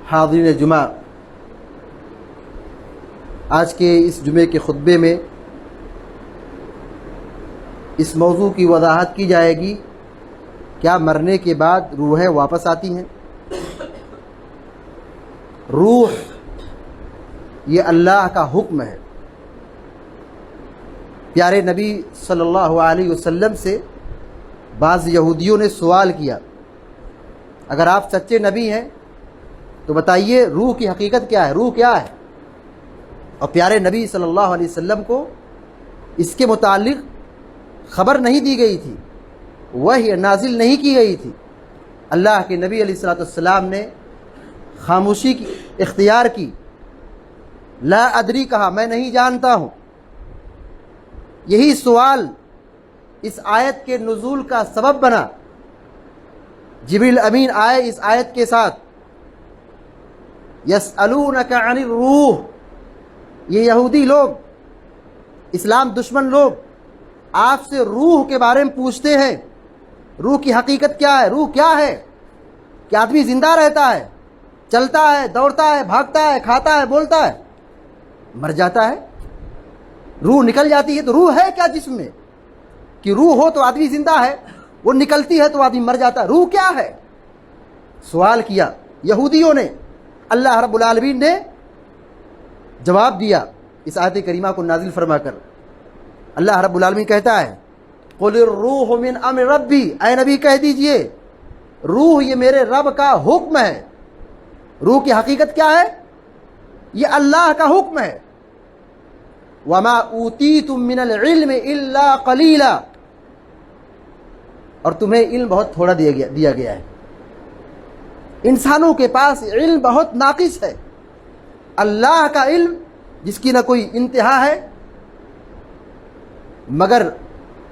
حاضرین جمعہ، آج کے اس جمعے کے خطبے میں اس موضوع کی وضاحت کی جائے گی، کیا مرنے کے بعد روحیں واپس آتی ہیں؟ روح یہ اللہ کا حکم ہے۔ پیارے نبی صلی اللہ علیہ وسلم سے بعض یہودیوں نے سوال کیا، اگر آپ سچے نبی ہیں تو بتائیے روح کی حقیقت کیا ہے، روح کیا ہے؟ اور پیارے نبی صلی اللہ علیہ وسلم کو اس کے متعلق خبر نہیں دی گئی تھی، وحی نازل نہیں کی گئی تھی۔ اللہ کے نبی علیہ الصلوۃ والسلام نے خاموشی کی اختیار کی، لا ادری کہا، میں نہیں جانتا ہوں۔ یہی سوال اس آیت کے نزول کا سبب بنا۔ جبریل امین آئے اس آیت کے ساتھ، یسألونک عن الروح، یہ یہودی لوگ، اسلام دشمن لوگ آپ سے روح کے بارے میں پوچھتے ہیں، روح کی حقیقت کیا ہے؟ روح کیا ہے؟ کہ آدمی زندہ رہتا ہے، چلتا ہے، دوڑتا ہے، بھاگتا ہے، کھاتا ہے، بولتا ہے، مر جاتا ہے، روح نکل جاتی ہے۔ تو روح ہے کیا جسم میں؟ کہ روح ہو تو آدمی زندہ ہے، وہ نکلتی ہے تو آدمی مر جاتا ہے، روح کیا ہے؟ سوال کیا یہودیوں نے، اللہ رب العالمین نے جواب دیا اس آیت کریمہ کو نازل فرما کر۔ اللہ رب العالمین کہتا ہے، قل الروح من امر ربی، اے نبی کہہ دیجئے روح یہ میرے رب کا حکم ہے۔ روح کی حقیقت کیا ہے؟ یہ اللہ کا حکم ہے۔ وما اوتیتم من العلم الا قلیلا، اور تمہیں علم بہت تھوڑا دیا گیا ہے۔ انسانوں کے پاس علم بہت ناقص ہے۔ اللہ کا علم جس کی نہ کوئی انتہا ہے، مگر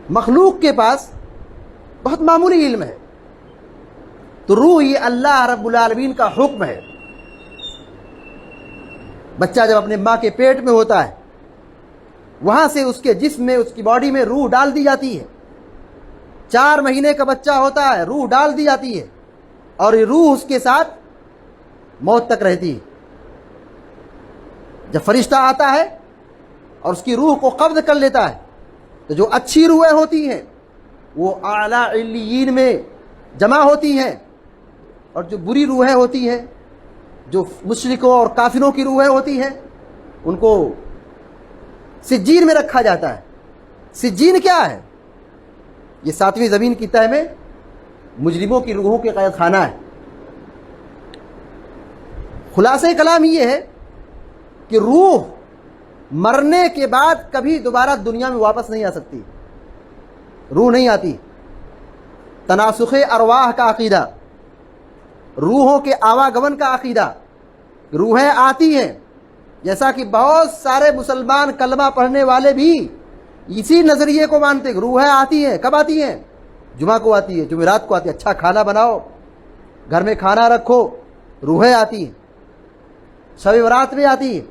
مخلوق کے پاس بہت معمولی علم ہے۔ تو روح یہ اللہ رب العالمین کا حکم ہے۔ بچہ جب اپنے ماں کے پیٹ میں ہوتا ہے، وہاں سے اس کے جسم میں، اس کی باڈی میں روح ڈال دی جاتی ہے۔ 4 مہینے کا بچہ ہوتا ہے، روح ڈال دی جاتی ہے، اور یہ روح اس کے ساتھ موت تک رہتی ہے۔ جب فرشتہ آتا ہے اور اس کی روح کو قبض کر لیتا ہے، تو جو اچھی روحیں ہوتی ہیں وہ اعلیٰ علیین میں جمع ہوتی ہیں، اور جو بری روحیں ہوتی ہیں، جو مشرکوں اور کافروں کی روحیں ہوتی ہیں، ان کو سجین میں رکھا جاتا ہے۔ سجین کیا ہے؟ یہ 7ویں زمین کی تہہ میں مجرموں کی روحوں کے قید خانہ ہے۔ خلاصہ کلام یہ ہے کہ روح مرنے کے بعد کبھی دوبارہ دنیا میں واپس نہیں آ سکتی، روح نہیں آتی۔ تناسخ ارواح کا عقیدہ، روحوں کے آواگمن کا عقیدہ، روحیں آتی ہیں، جیسا کہ بہت سارے مسلمان کلمہ پڑھنے والے بھی اسی نظریے کو مانتے ہیں۔ روحیں آتی ہیں، کب آتی ہیں؟ جمعہ کو آتی ہے، جمعرات کو آتی ہے۔ اچھا کھانا بناؤ، گھر میں کھانا رکھو، روحیں آتی ہیں۔ شب برات میں آتی ہے،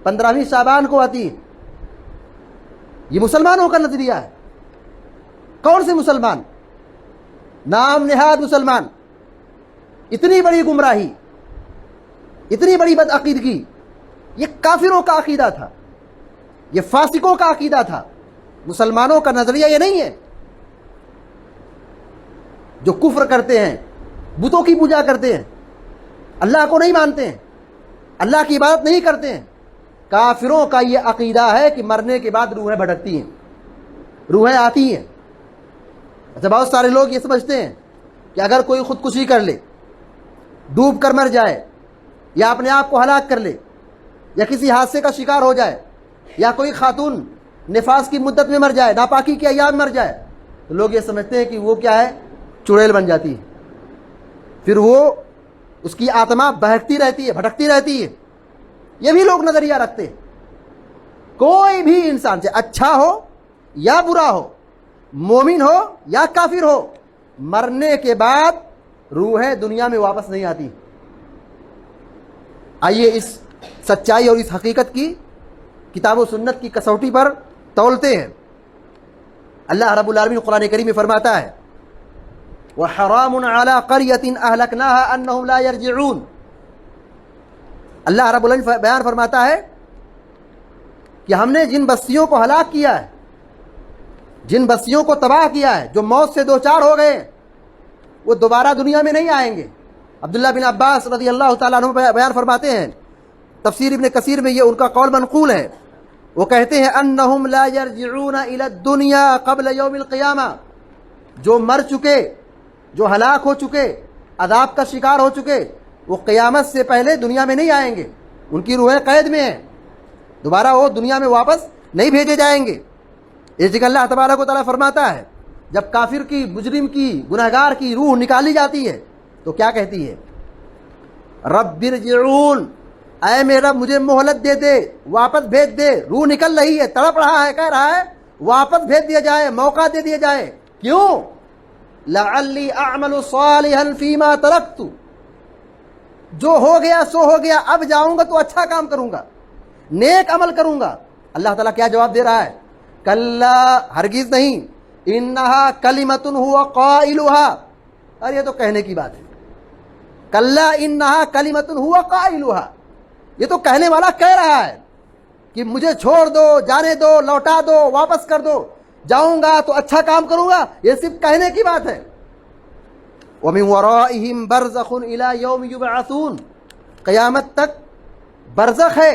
15ویں شعبان کو آتی ہے۔ یہ مسلمانوں کا نظریہ ہے۔ کون سے مسلمان؟ نام نہاد مسلمان۔ اتنی بڑی گمراہی، اتنی بڑی بدعقیدگی، یہ کافروں کا عقیدہ تھا، یہ فاسقوں کا عقیدہ تھا۔ مسلمانوں کا نظریہ یہ نہیں ہے۔ جو کفر کرتے ہیں، بتوں کی پوجا کرتے ہیں، اللہ کو نہیں مانتے ہیں، اللہ کی عبادت نہیں کرتے ہیں، کافروں کا یہ عقیدہ ہے کہ مرنے کے بعد روحیں بھٹکتی ہیں، روحیں آتی ہیں۔ اچھا، بہت سارے لوگ یہ سمجھتے ہیں کہ اگر کوئی خودکشی کر لے، ڈوب کر مر جائے، یا اپنے آپ کو ہلاک کر لے، یا کسی حادثے کا شکار ہو جائے، یا کوئی خاتون نفاس کی مدت میں مر جائے، ناپاکی کے ایام مر جائے، تو لوگ یہ سمجھتے ہیں کہ وہ کیا ہے؟ چڑیل بن جاتی ہے، پھر وہ اس کی آتما بہکتی رہتی ہے، بھٹکتی رہتی ہے۔ یہ بھی لوگ نظریہ رکھتے ہیں۔ کوئی بھی انسان سے اچھا ہو یا برا ہو، مومن ہو یا کافر ہو، مرنے کے بعد روحیں دنیا میں واپس نہیں آتی۔ آئیے اس سچائی اور اس حقیقت کی کتاب و سنت کی کسوٹی پر تولتے ہیں۔ اللہ رب العالمین قرآن کریم میں فرماتا ہے، وَحَرَامٌ عَلَىٰ قَرْيَةٍ أَهْلَكْنَاهَا أَنَّهُمْ لَا يَرْجِعُونَ، اللہ رب العزت بیان فرماتا ہے کہ ہم نے جن بستیوں کو ہلاک کیا ہے، جن بستیوں کو تباہ کیا ہے، جو موت سے دوچار ہو گئے، وہ دوبارہ دنیا میں نہیں آئیں گے۔ عبداللہ بن عباس رضی اللہ تعالیٰ عنہ بیان فرماتے ہیں، تفسیر ابن کثیر میں یہ ان کا قول منقول ہے، وہ کہتے ہیں انہم لا یرجعون الی الدنیا قبل یوم القیامہ، جو مر چکے، جو ہلاک ہو چکے، عذاب کا شکار ہو چکے، وہ قیامت سے پہلے دنیا میں نہیں آئیں گے، ان کی روحیں قید میں ہیں، دوبارہ وہ دنیا میں واپس نہیں بھیجے جائیں گے۔ اس جگہ اللہ تبارک و تعالیٰ فرماتا ہے جب کافر کی، مجرم کی، گنہگار کی روح نکالی جاتی ہے تو کیا کہتی ہے؟ رب ارجعون، اے میرا مجھے مہلت دے دے، واپس بھیج دے، روح نکل رہی ہے، تڑپ رہا ہے، کہہ رہا ہے واپس بھیج دیا جائے، موقع دے دیا جائے۔ کیوں؟ لعلی اعمل صالحا فیما ترکت، جو ہو گیا سو ہو گیا، اب جاؤں گا تو اچھا کام کروں گا، نیک عمل کروں گا۔ اللہ تعالیٰ کیا جواب دے رہا ہے؟ کلا، ہرگز نہیں، انہا کلمۃ ہوا قائلھا، ارے یہ تو کہنے کی بات ہے، کلا انہا کلمۃ ہوا قائلھا، یہ تو کہنے والا کہہ رہا ہے کہ مجھے چھوڑ دو، جانے دو، لوٹا دو، واپس کر دو، جاؤں گا تو اچھا کام کروں گا، یہ صرف کہنے کی بات ہے۔ وَمِن وَرَائِهِمْ بَرْزَخٌ إِلَى يَوْمِ يُبْعَثُونَ، قیامت تک برزخ ہے،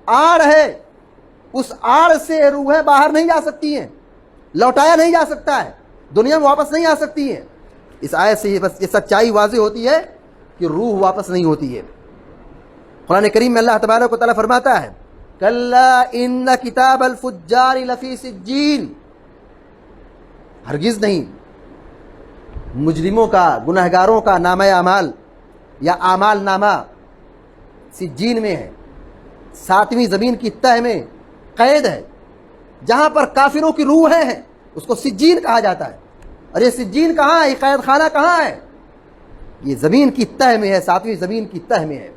آڑ ہے، اس آڑ سے روحیں باہر نہیں جا سکتی ہیں، لوٹایا نہیں جا سکتا ہے، دنیا میں واپس نہیں آ سکتی ہیں۔ اس آیت سے بس یہ سچائی واضح ہوتی ہے کہ روح واپس نہیں ہوتی ہے۔ قرآن کریم میں اللہ تبارک و تعالیٰ فرماتا ہے کلا ان کتاب الفجار لفی سجین، ہرگز نہیں، مجرموں کا، گنہگاروں کا نامہ اعمال یا اعمال نامہ سجین میں ہے، ساتویں زمین کی تہ میں قید ہے، جہاں پر کافروں کی روحیں ہیں اس کو سجین کہا جاتا ہے۔ اور یہ سجین کہاں ہے؟ یہ قید خانہ کہاں ہے؟ یہ زمین کی تہ میں ہے، ساتویں زمین کی تہ میں ہے۔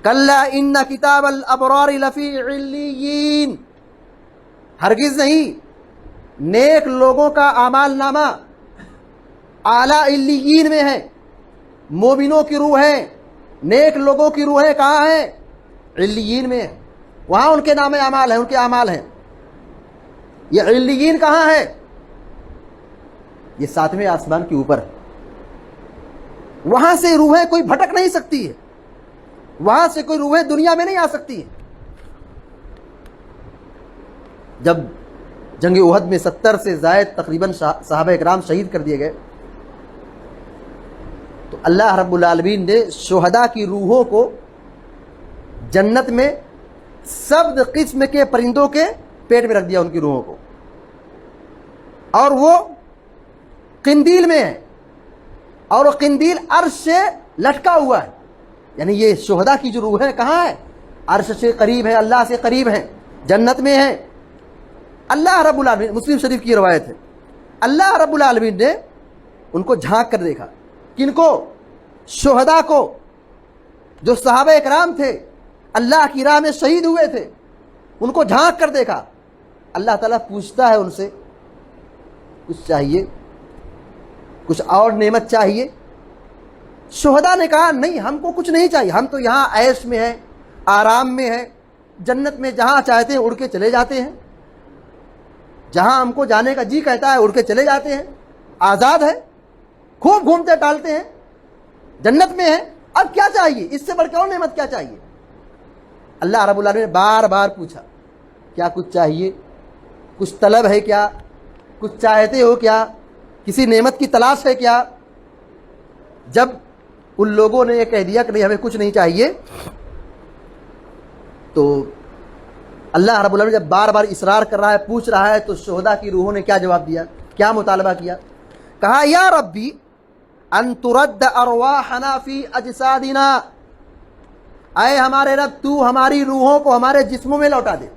کلا ان کتاب الابرار لفی علیین، ہرگز نہیں، نیک لوگوں کا اعمال نامہ اعلیٰ علیین میں ہے۔ مومنوں کی روحیں، نیک لوگوں کی روحیں کہاں ہیں؟ علیین میں ہیں، وہاں ان کے نام اعمال ہیں، ان کے اعمال ہیں۔ یہ علیین کہاں ہے؟ یہ ساتویں آسمان کے اوپر ہے، وہاں سے روحیں کوئی بھٹک نہیں سکتی ہے، وہاں سے کوئی روحیں دنیا میں نہیں آ سکتی ہیں۔ جب جنگ احد میں 70 سے زائد تقریباً صحابہ اکرام شہید کر دیے گئے تو اللہ رب العالمین نے شہداء کی روحوں کو جنت میں سب قسم کے پرندوں کے پیٹ میں رکھ دیا، ان کی روحوں کو، اور وہ قندیل میں ہے، اور وہ قندیل عرش سے لٹکا ہوا ہے، یعنی یہ شہداء کی جو روح ہے کہاں ہے؟ عرش سے قریب ہے، اللہ سے قریب ہے، جنت میں ہے۔ اللہ رب العالمین، مسلم شریف کی روایت ہے، اللہ رب العالمین نے ان کو جھانک کر دیکھا، کن کو؟ شہداء کو، جو صحابہ اکرام تھے، اللہ کی راہ میں شہید ہوئے تھے، ان کو جھانک کر دیکھا۔ اللہ تعالیٰ پوچھتا ہے ان سے کچھ چاہیے، کچھ اور نعمت چاہیے؟ شہداء نے کہا نہیں، ہم کو کچھ نہیں چاہیے، ہم تو یہاں عیش میں ہیں، آرام میں ہیں، جنت میں جہاں چاہتے ہیں اڑ کے چلے جاتے ہیں، جہاں ہم کو جانے کا جی کہتا ہے اڑ کے چلے جاتے ہیں، آزاد ہے، خوب گھومتے ٹالتے ہیں، جنت میں ہیں، اب کیا چاہیے؟ اس سے بڑھ کے اور نعمت کیا چاہیے؟ اللہ رب العالمین نے بار بار پوچھا کیا کچھ چاہیے؟ کچھ طلب ہے کیا؟ کچھ چاہتے ہو کیا؟ کسی نعمت کی تلاش ہے کیا؟ جب ان لوگوں نے یہ کہہ دیا کہ نہیں ہمیں کچھ نہیں چاہیے، تو اللہ رب العالمین جب بار بار اصرار کر رہا ہے، پوچھ رہا ہے، تو شہداء کی روحوں نے کیا جواب دیا، کیا مطالبہ کیا؟ کہا یا ربی ان ترد ارواحنا فی اجسادنا، اے ہمارے رب تو ہماری روحوں کو ہمارے جسموں میں لوٹا دے،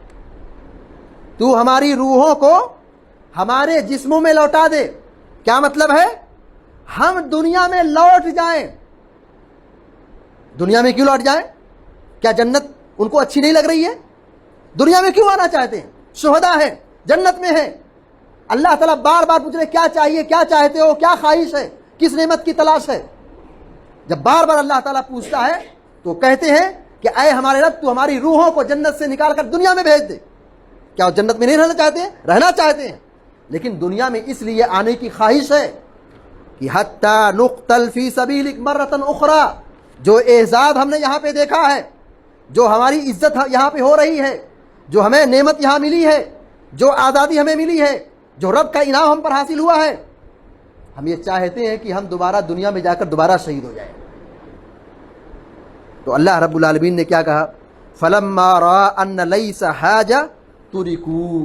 تو ہماری روحوں کو ہمارے جسموں میں لوٹا دے۔ کیا مطلب ہے؟ ہم دنیا میں لوٹ جائیں۔ دنیا میں کیوں لوٹ جائیں؟ کیا جنت ان کو اچھی نہیں لگ رہی ہے؟ دنیا میں کیوں آنا چاہتے ہیں؟ شہداء ہیں، جنت میں ہیں۔ اللہ تعالیٰ بار بار پوچھ رہے کیا چاہیے، کیا چاہتے ہو، کیا خواہش ہے، کس نعمت کی تلاش ہے؟ جب بار بار اللہ تعالیٰ پوچھتا ہے تو کہتے ہیں کہ اے ہمارے رب تو ہماری روحوں کو جنت سے نکال کر دنیا میں بھیج دے. کیا وہ جنت میں نہیں رہنا چاہتے ہیں؟ رہنا چاہتے ہیں, لیکن دنیا میں اس لیے آنے کی خواہش ہے کہ حتی نقتل فی سبیلک مرۃ اخری, جو اعزاز ہم نے یہاں پہ دیکھا ہے, جو ہماری عزت یہاں پہ ہو رہی ہے, جو ہمیں نعمت یہاں ملی ہے, جو آزادی ہمیں ملی ہے, جو رب کا انعام ہم پر حاصل ہوا ہے, ہم یہ چاہتے ہیں کہ ہم دوبارہ دنیا میں جا کر دوبارہ شہید ہو جائیں. تو اللہ رب العالمین نے کیا کہا؟ فلما رأى ان ليس حاجہ ترکوا,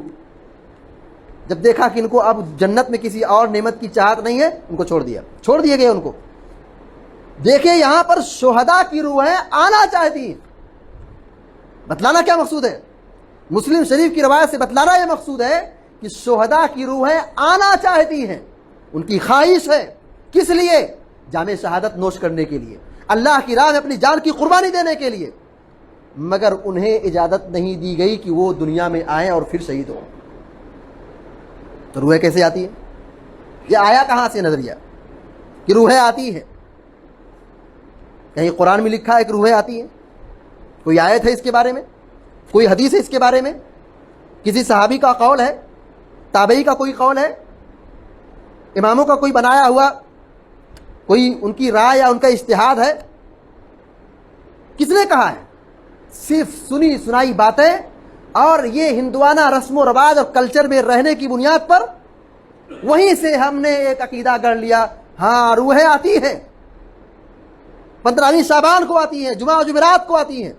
جب دیکھا کہ ان کو اب جنت میں کسی اور نعمت کی چاہت نہیں ہے, ان کو چھوڑ دیے گئے ان کو. دیکھیں یہاں پر شہداء کی روحیں آنا چاہتی ہیں. بتلانا کیا مقصود ہے؟ مسلم شریف کی روایت سے بتلانا یہ مقصود ہے کہ شہداء کی روحیں آنا چاہتی ہیں, ان کی خواہش ہے. کس لیے؟ جام شہادت نوش کرنے کے لیے, اللہ کی راہ میں اپنی جان کی قربانی دینے کے لیے. مگر انہیں اجازت نہیں دی گئی کہ وہ دنیا میں آئیں اور پھر شہید ہوں. تو روحیں کیسے آتی ہیں؟ یہ آیا کہاں سے نظریہ کہ روحیں آتی ہیں؟ کہیں قرآن میں لکھا ہے کہ روحیں آتی ہیں؟ کوئی آیت ہے اس کے بارے میں؟ کوئی حدیث ہے اس کے بارے میں؟ کسی صحابی کا قول ہے؟ تابعی کا کوئی قول ہے؟ اماموں کا کوئی بنایا ہوا کوئی ان کی رائے یا ان کا اجتہاد ہے؟ کس نے کہا ہے؟ صرف سنی سنائی باتیں, اور یہ ہندوانہ رسم و رواج اور کلچر میں رہنے کی بنیاد پر وہیں سے ہم نے ایک عقیدہ گڑھ لیا, ہاں روحیں آتی ہیں, 15ویں شعبان کو آتی ہیں, جمعہ جمعرات کو آتی ہیں,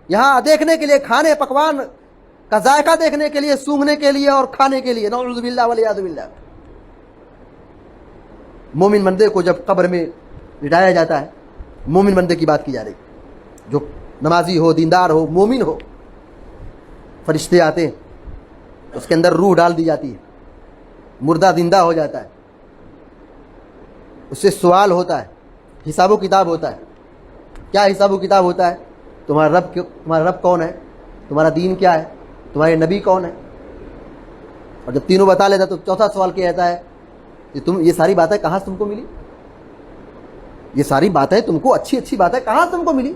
یہاں دیکھنے کے لیے, کھانے پکوان کا ذائقہ دیکھنے کے لیے, سونگھنے کے لیے اور کھانے کے لیے. نعوذ باللہ والعیاذ باللہ. مومن بندے کو جب قبر میں لٹایا جاتا ہے, مومن بندے کی بات کی جا رہی, جو نمازی ہو, دیندار ہو, مومن ہو, فرشتے آتے ہیں, اس کے اندر روح ڈال دی جاتی ہے, مردہ زندہ ہو جاتا ہے, اس سے سوال ہوتا ہے, حساب و کتاب ہوتا ہے. کیا حساب و کتاب ہوتا ہے؟ تمہارا رب کون ہے, تمہارا دین کیا ہے, تمہارے نبی کون ہے. اور جب تینوں بتا لیتا تو چوتھا سوال کیا جاتا ہے کہ یہ ساری باتیں کہاں سے تم کو ملی, یہ ساری باتیں تم کو, اچھی اچھی باتیں کہاں سے تم کو ملی.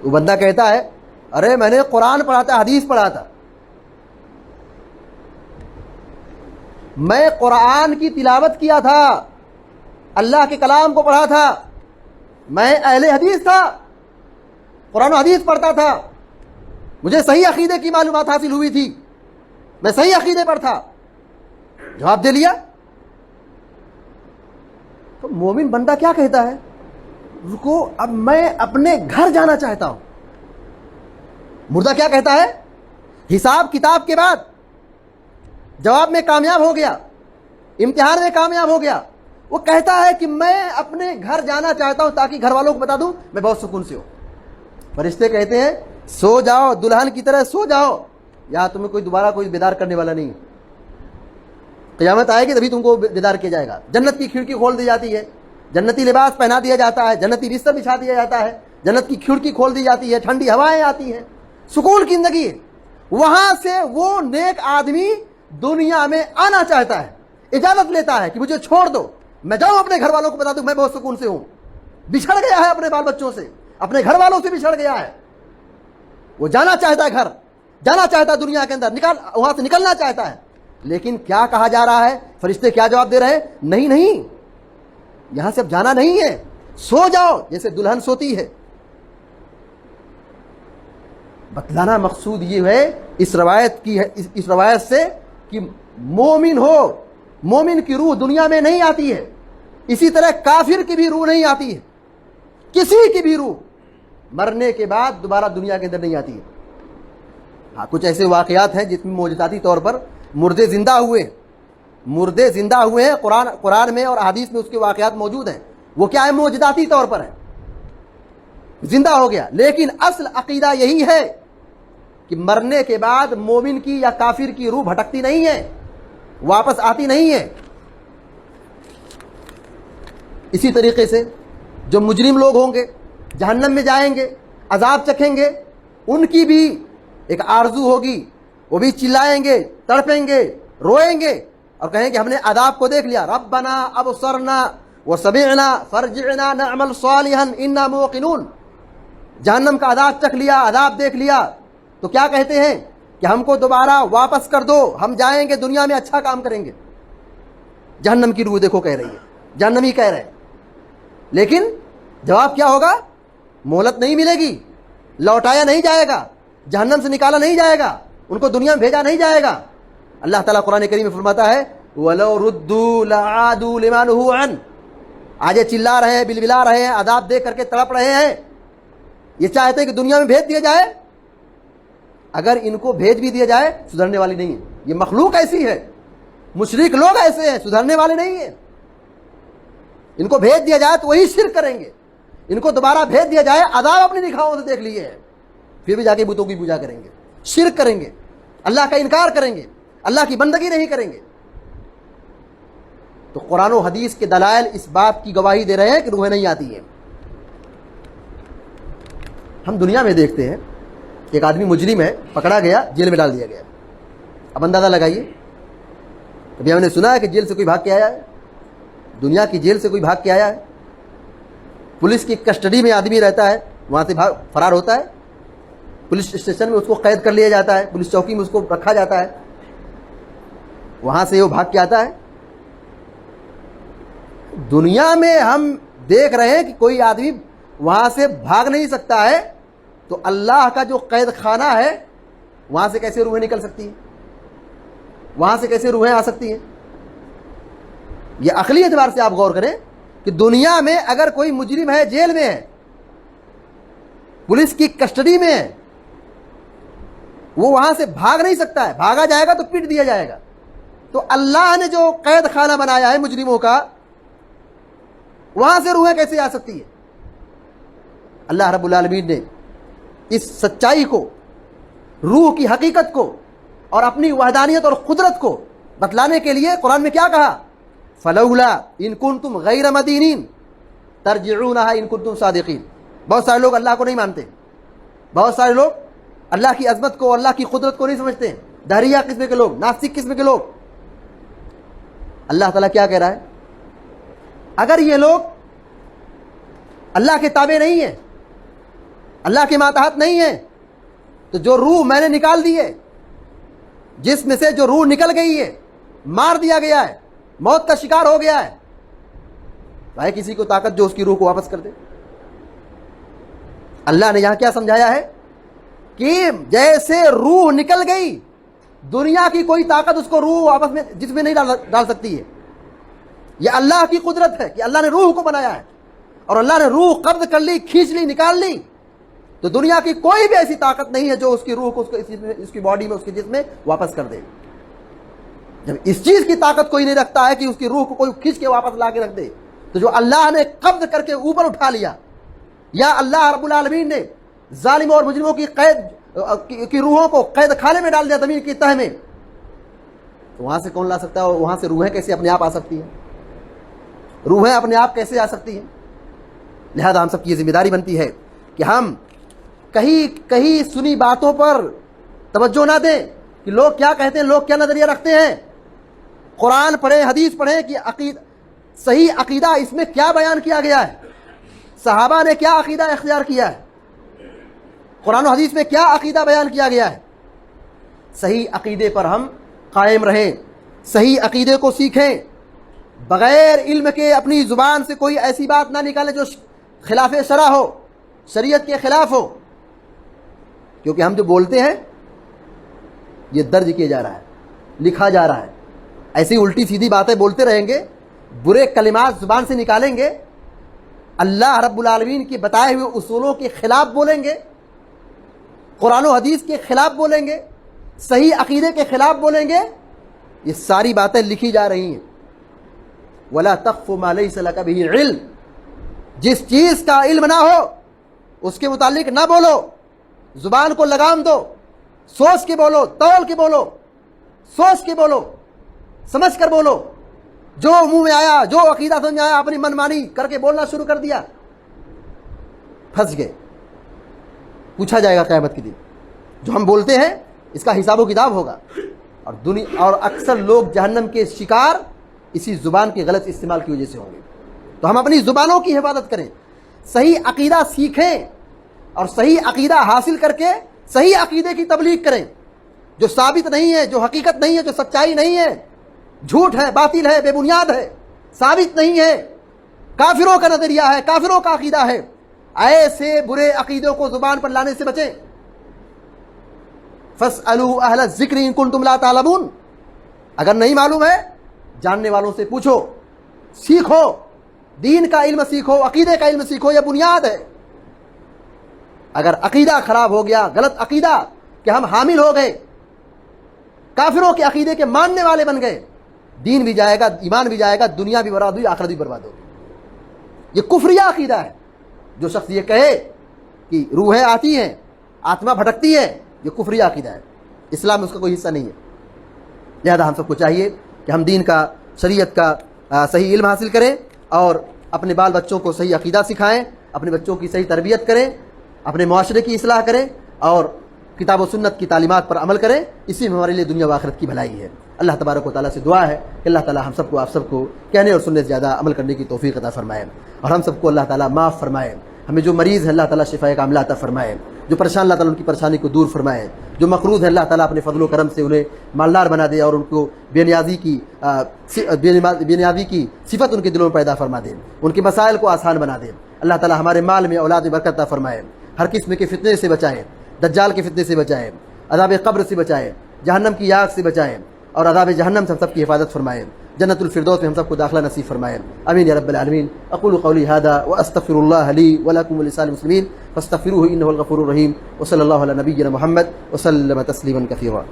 وہ بندہ کہتا ہے ارے میں نے قرآن پڑھا تھا, حدیث پڑھا تھا, میں قرآن کی تلاوت کیا تھا, اللہ کے کلام کو پڑھا تھا, میں اہل حدیث تھا, قرآن و حدیث پڑھتا تھا, مجھے صحیح عقیدے کی معلومات حاصل ہوئی تھی, میں صحیح عقیدے پر تھا. جواب دے لیا. تو مومن بندہ کیا کہتا ہے؟ رکو, اب میں اپنے گھر جانا چاہتا ہوں. مردہ کیا کہتا ہے؟ حساب کتاب کے بعد جواب میں کامیاب ہو گیا, امتحان میں کامیاب ہو گیا, وہ کہتا ہے کہ میں اپنے گھر جانا چاہتا ہوں تاکہ گھر والوں کو بتا دوں میں بہت سکون سے ہوں. فرشتے کہتے ہیں سو جاؤ, دلہن کی طرح سو جاؤ, یہاں تمہیں کوئی دوبارہ کوئی بیدار کرنے والا نہیں. قیامت آئے گی تبھی تم کو بیدار کیا جائے گا. جنت کی کھڑکی کھول دی جاتی ہے, جنتی لباس پہنا دیا جاتا ہے, جنتی بستر بچھا دیا جاتا ہے, جنت کی کھڑکی کھول دی جاتی ہے, ٹھنڈی ہوائیں آتی ہیں, سکون کی زندگی ہے. وہاں سے وہ نیک آدمی دنیا میں آنا چاہتا ہے, اجازت لیتا ہے کہ مجھے چھوڑ دو, میں جاؤں اپنے گھر والوں کو بتا دوں میں بہت سکون سے ہوں. بچھڑ گیا ہے اپنے بال بچوں سے, اپنے گھر والوں سے بچھڑ گیا ہے, وہ جانا چاہتا ہے گھر, جانا چاہتا ہے دنیا کے اندر, وہاں سے نکلنا چاہتا ہے. لیکن کیا کہا جا رہا ہے؟ فرشتے کیا جواب دے رہے ہیں؟ نہیں نہیں, یہاں سے اب جانا نہیں ہے, سو جاؤ جیسے دلہن سوتی ہے. بتلانا مقصود یہ ہے اس روایت سے کہ مومن ہو, مومن کی روح دنیا میں نہیں آتی ہے, اسی طرح کافر کی بھی روح نہیں آتی ہے, کسی کی بھی روح مرنے کے بعد دوبارہ دنیا کے اندر نہیں آتی ہے. ہاں کچھ ایسے واقعات ہیں جس میں معجزاتی طور پر مردے زندہ ہوئے ہیں, قرآن میں اور احادیث میں اس کے واقعات موجود ہیں. وہ کیا ہے؟ معجزاتی طور پر ہے, زندہ ہو گیا. لیکن اصل عقیدہ یہی ہے کہ مرنے کے بعد مومن کی یا کافر کی روح بھٹکتی نہیں ہے, واپس آتی نہیں ہے. اسی طریقے سے جو مجرم لوگ ہوں گے, جہنم میں جائیں گے, عذاب چکھیں گے, ان کی بھی ایک آرزو ہوگی, وہ بھی چلائیں گے, تڑپیں گے, روئیں گے اور کہیں کہ ہم نے عذاب کو دیکھ لیا, ربنا ابصرنا وسمعنا فرجعنا نعمل صالحا انا موقنون. جہنم کا عذاب چکھ لیا، عذاب دیکھ لیا، تو کیا کہتے ہیں کہ ہم کو دوبارہ واپس کر دو، ہم جائیں گے دنیا میں اچھا کام کریں گے۔ جہنم کی روح دیکھو کہہ رہی ہے، جہنمی کہہ رہے ہیں، لیکن جواب کیا ہوگا؟ مہلت نہیں ملے گی، لوٹایا نہیں جائے گا، جہنم سے نکالا نہیں جائے گا، ان کو دنیا میں بھیجا نہیں جائے گا۔ اللہ تعالیٰ قرآن کریم میں فرماتا ہے وَلَوْ رُدُّوا لَعَادُوا لِمَا نُهُوا عَنْهُ، آج یہ چلا رہے ہیں، بلبلا رہے ہیں، عذاب دیکھ کر کے تڑپ رہے ہیں، یہ چاہتے ہیں کہ دنیا میں بھیج دیا جائے۔ اگر ان کو بھیج بھی دیا جائے سدھرنے والی نہیں ہے، یہ مخلوق ایسی ہے، مشرک لوگ ایسے ہیں، سدھرنے والے نہیں ہیں۔ ان کو بھیج دیا جائے تو وہی شرک کریں گے، ان کو دوبارہ بھیج دیا جائے، عذاب اپنی نگاہوں سے دیکھ لیے ہیں، پھر بھی جا کے بتوں کی پوجا کریں گے، شرک کریں گے، اللہ کا انکار کریں گے، اللہ کی بندگی نہیں کریں گے۔ تو قرآن و حدیث کے دلائل اس بات کی گواہی دے رہے ہیں کہ روحیں نہیں آتی ہیں۔ ہم دنیا میں دیکھتے ہیں کہ ایک آدمی مجرم ہے، پکڑا گیا، جیل میں ڈال دیا گیا۔ اب اندازہ لگائیے، کبھی ہم نے سنا ہے کہ جیل سے کوئی بھاگ کے آیا ہے؟ دنیا کی جیل سے کوئی بھاگ کے آیا ہے؟ پولیس کی کسٹڈی میں آدمی رہتا ہے، وہاں سے فرار ہوتا ہے، پولیس اسٹیشن میں اس کو قید کر لیا جاتا ہے، پولیس چوکی میں اس کو رکھا جاتا ہے، وہاں سے وہ بھاگ کے آتا ہے۔ دنیا میں ہم دیکھ رہے ہیں کہ کوئی آدمی وہاں سے بھاگ نہیں سکتا ہے، تو اللہ کا جو قید خانہ ہے وہاں سے کیسے روحیں نکل سکتی ہیں؟ وہاں سے کیسے روحیں آ سکتی ہیں؟ یہ عقلی اعتبار سے آپ غور کریں کہ دنیا میں اگر کوئی مجرم ہے، جیل میں ہے، پولیس کی کسٹڈی میں ہے، وہ وہاں سے بھاگ نہیں سکتا ہے، بھاگا جائے گا تو پیٹ دیا جائے گا۔ تو اللہ نے جو قید خانہ بنایا ہے مجرموں کا، وہاں سے روحیں کیسے آ سکتی ہے؟ اللہ رب العالمین نے اس سچائی کو، روح کی حقیقت کو اور اپنی وحدانیت اور قدرت کو بتلانے کے لیے قرآن میں کیا کہا؟ فلولا ان کنتم غیر مدینین ترجعونها ان کنتم صادقین۔ بہت سارے لوگ اللہ کو نہیں مانتے، بہت سارے لوگ اللہ کی عظمت کو، اللہ کی قدرت کو نہیں سمجھتے ہیں، دہریہ قسم کے لوگ، ناستک قسم کے لوگ۔ اللہ تعالیٰ کیا کہہ رہا ہے؟ اگر یہ لوگ اللہ کے تابع نہیں ہیں، اللہ کے ماتحت نہیں ہیں، تو جو روح میں نے نکال دی ہے، جس میں سے جو روح نکل گئی ہے، مار دیا گیا ہے، موت کا شکار ہو گیا ہے، بھائی کسی کو طاقت جو اس کی روح کو واپس کر دے؟ اللہ نے یہاں کیا سمجھایا ہے کہ جیسے روح نکل گئی، دنیا کی کوئی طاقت اس کو روح واپس میں جس میں نہیں ڈال سکتی ہے۔ یہ اللہ کی قدرت ہے کہ اللہ نے روح کو بنایا ہے، اور اللہ نے روح قبض کر لی، کھینچ لی، نکال لی، تو دنیا کی کوئی بھی ایسی طاقت نہیں ہے جو اس کی روح کو اس کی باڈی میں، اس کے جسم میں واپس کر دے۔ جب اس چیز کی طاقت کوئی نہیں رکھتا ہے کہ اس کی روح کو کوئی کھینچ کے واپس لا کے رکھ دے، تو جو اللہ نے قبض کر کے اوپر اٹھا لیا، یا اللہ رب العالمین نے ظالموں اور مجرموں کی کی روحوں کو قید خانے میں ڈال دیا زمین کی تہ میں، تو وہاں سے کون لا سکتا ہے؟ اور وہاں سے روحیں کیسے اپنے آپ آ سکتی ہیں؟ روحیں اپنے آپ کیسے آ سکتی ہیں؟ لہذا ہم سب کی یہ ذمہ داری بنتی ہے کہ ہم کہیں سنی باتوں پر توجہ نہ دیں کہ لوگ کیا کہتے ہیں، لوگ کیا نظریہ رکھتے ہیں۔ قرآن پڑھیں، حدیث پڑھیں کہ صحیح عقیدہ اس میں کیا بیان کیا گیا ہے، صحابہ نے کیا عقیدہ اختیار کیا ہے، قرآن و حدیث میں کیا عقیدہ بیان کیا گیا ہے۔ صحیح عقیدے پر ہم قائم رہیں، صحیح عقیدے کو سیکھیں، بغیر علم کے اپنی زبان سے کوئی ایسی بات نہ نکالیں جو خلاف شرع ہو، شریعت کے خلاف ہو، کیونکہ ہم جو بولتے ہیں یہ درج کیا جا رہا ہے، لکھا جا رہا ہے۔ ایسی الٹی سیدھی باتیں بولتے رہیں گے، برے کلمات زبان سے نکالیں گے، اللہ رب العالمین کے بتائے ہوئے اصولوں کے خلاف بولیں گے، قرآن و حدیث کے خلاف بولیں گے، صحیح عقیدے کے خلاف بولیں گے، یہ ساری باتیں لکھی جا رہی ہیں۔ وَلَا تَقْفُ مَا لَيْسَ لَكَ بِهِ عِلْمٌ، جس چیز کا علم نہ ہو اس کے متعلق نہ بولو، زبان کو لگام دو، سوچ کے بولو، تول کے بولو، سوچ کے بولو، سمجھ کر بولو۔ جو منہ میں آیا، جو عقیدہ سمجھ میں آیا، اپنی من مانی کر کے بولنا شروع کر دیا، پھنس گئے، پوچھا جائے گا قیامت کے دن۔ جو ہم بولتے ہیں اس کا حساب و کتاب ہوگا، اور اکثر لوگ جہنم کے شکار اسی زبان کے غلط استعمال کی وجہ سے ہوں گے۔ تو ہم اپنی زبانوں کی حفاظت کریں، صحیح عقیدہ سیکھیں، اور صحیح عقیدہ حاصل کر کے صحیح عقیدے کی تبلیغ کریں، جو ثابت نہیں ہے، جو حقیقت نہیں ہے، جو سچائی نہیں ہے، جھوٹ ہے، باطل ہے، بے بنیاد ہے، ثابت نہیں ہے، کافروں کا نظریہ ہے، کافروں کا عقیدہ ہے، ایسے برے عقیدوں کو زبان پر لانے سے بچیں۔ فَاسْأَلُوا أَهْلَ الذِّكْرِ إِن كُنتُمْ لَا تَعْلَمُونَ، اگر نہیں معلوم ہے جاننے والوں سے پوچھو، سیکھو، دین کا علم سیکھو، عقیدے کا علم سیکھو، یہ بنیاد ہے۔ اگر عقیدہ خراب ہو گیا، غلط عقیدہ کہ ہم حامل ہو گئے، کافروں کے عقیدے کے ماننے والے بن گئے، دین بھی جائے گا، ایمان بھی جائے گا، دنیا بھی برباد ہوئی، آخرت بھی برباد ہوگی۔ یہ کفریہ عقیدہ ہے۔ جو شخص یہ کہے کہ روحیں آتی ہیں، آتما بھٹکتی ہے، یہ کفریہ عقیدہ ہے، اسلام میں اس کا کوئی حصہ نہیں ہے۔ لہذا ہم سب کو چاہیے کہ ہم دین کا، شریعت کا صحیح علم حاصل کریں اور اپنے بال بچوں کو صحیح عقیدہ سکھائیں، اپنے بچوں کی صحیح تربیت کریں، اپنے معاشرے کی اصلاح کریں اور کتاب و سنت کی تعلیمات پر عمل کریں۔ اسی میں ہمارے لیے دنیا و آخرت کی بھلائی ہے۔ اللہ تبارک و تعالیٰ سے دعا ہے کہ اللہ تعالیٰ ہم سب کو، آپ سب کو کہنے اور سننے سے زیادہ عمل کرنے کی توفیق عطا فرمائے، اور ہم سب کو اللہ تعالیٰ معاف فرمائے۔ ہمیں جو مریض ہے اللہ تعالیٰ شفائے کاملہ عطا فرمائے، جو پریشان اللہ تعالیٰ ان کی پریشانی کو دور فرمائے، جو مقروض ہے اللہ تعالیٰ اپنے فضل و کرم سے انہیں مالدار بنا دے اور ان کو بے نیازی کی صفت ان کے دلوں میں پیدا فرما دے، ان کے مسائل کو آسان بنا دے۔ اللہ تعالیٰ ہمارے مال میں، اولاد میں برکت عطا فرمائے، ہر قسم کے فتنے سے بچائے، دجال کے فتنے سے بچائے، عذاب قبر سے بچائے، جہنم کی آگ سے بچائے، اور عذاب جہنم سے ہم سب کی حفاظت فرمائے، جنت الفردوس میں ہم سب کو داخلہ نصیب فرمائے، آمین یا رب العالمین۔ اقول قولی ھذا واستغفر اللہ لی ولکم ولسائر المسلمین فاستغفروہ انہ الغفور الرحیم، وصلی اللہ علی نبینا محمد وسلم تسلیما کثیرا۔